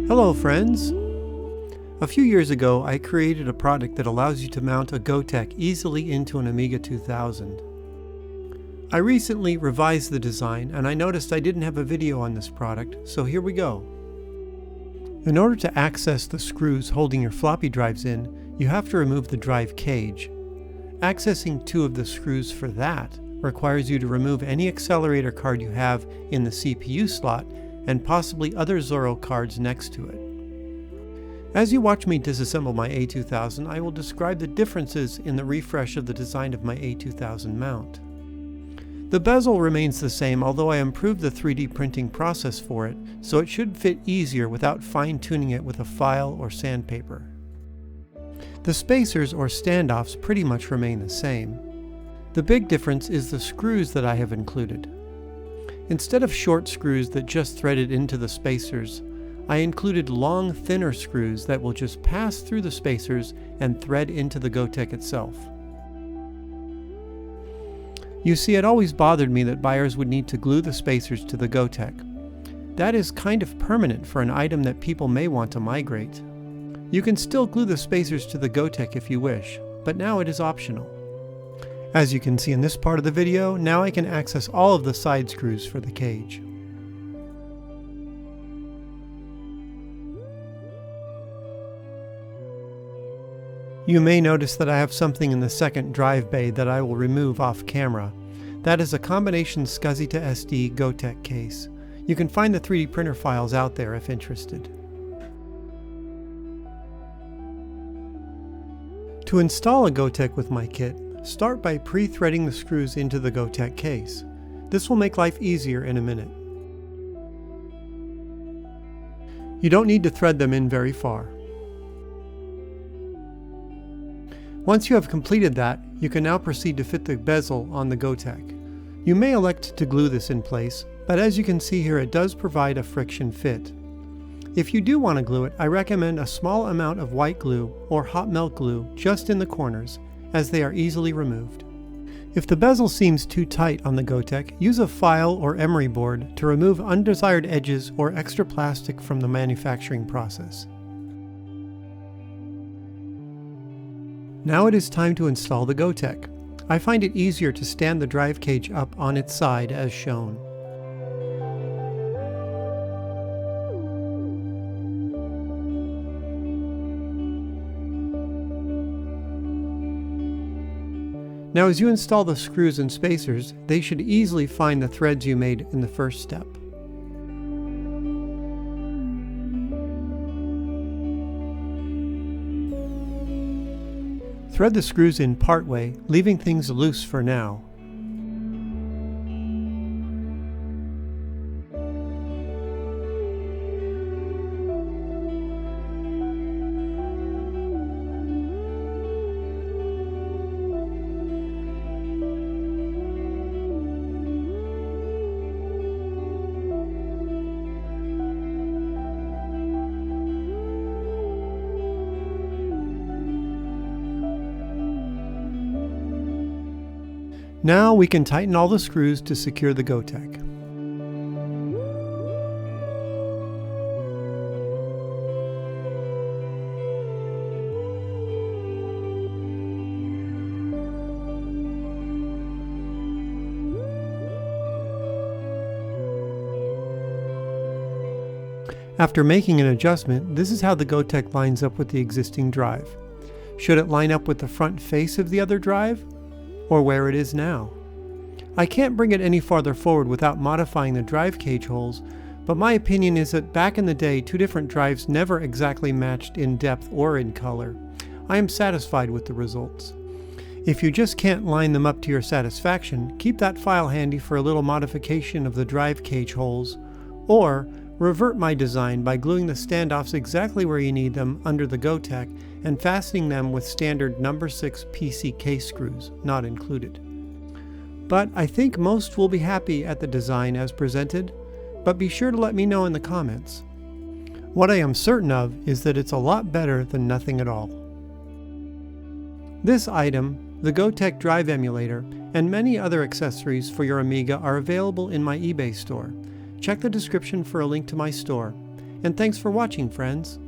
Hello friends! A few years ago I created a product that allows you to mount a Gotek easily into an Amiga 2000. I recently revised the design and I noticed I didn't have a video on this product, so here we go. In order to access the screws holding your floppy drives in, you have to remove the drive cage. Accessing two of the screws for that requires you to remove any accelerator card you have in the CPU slot and possibly other Zorro cards next to it. As you watch me disassemble my A2000, I will describe the differences in the refresh of the design of my A2000 mount. The bezel remains the same, although I improved the 3D printing process for it, so it should fit easier without fine-tuning it with a file or sandpaper. The spacers or standoffs pretty much remain the same. The big difference is the screws that I have included. Instead of short screws that just threaded into the spacers, I included long, thinner screws that will just pass through the spacers and thread into the Gotek itself. You see, it always bothered me that buyers would need to glue the spacers to the Gotek. That is kind of permanent for an item that people may want to migrate. You can still glue the spacers to the Gotek if you wish, but now it is optional. As you can see in this part of the video, now I can access all of the side screws for the cage. You may notice that I have something in the second drive bay that I will remove off camera. That is a combination SCSI to SD Gotek case. You can find the 3D printer files out there if interested. To install a Gotek with my kit, start by pre-threading the screws into the Gotek case. This will make life easier in a minute. You don't need to thread them in very far. Once you have completed that, you can now proceed to fit the bezel on the Gotek. You may elect to glue this in place, but as you can see here, it does provide a friction fit. If you do want to glue it, I recommend a small amount of white glue or hot melt glue just in the corners, as they are easily removed. If the bezel seems too tight on the Gotek, use a file or emery board to remove undesired edges or extra plastic from the manufacturing process. Now it is time to install the Gotek. I find it easier to stand the drive cage up on its side as shown. Now as you install the screws and spacers, they should easily find the threads you made in the first step. Thread the screws in partway, leaving things loose for now. Now we can tighten all the screws to secure the Gotek. After making an adjustment, this is how the Gotek lines up with the existing drive. Should it line up with the front face of the other drive, or where it is now? I can't bring it any farther forward without modifying the drive cage holes, but my opinion is that back in the day, two different drives never exactly matched in depth or in color. I am satisfied with the results. If you just can't line them up to your satisfaction, keep that file handy for a little modification of the drive cage holes, or revert my design by gluing the standoffs exactly where you need them under the Gotek and fastening them with standard number 6 PC case screws, not included. But I think most will be happy at the design as presented, but be sure to let me know in the comments. What I am certain of is that it's a lot better than nothing at all. This item, the Gotek drive emulator, and many other accessories for your Amiga are available in my eBay store. Check the description for a link to my store. And thanks for watching, friends.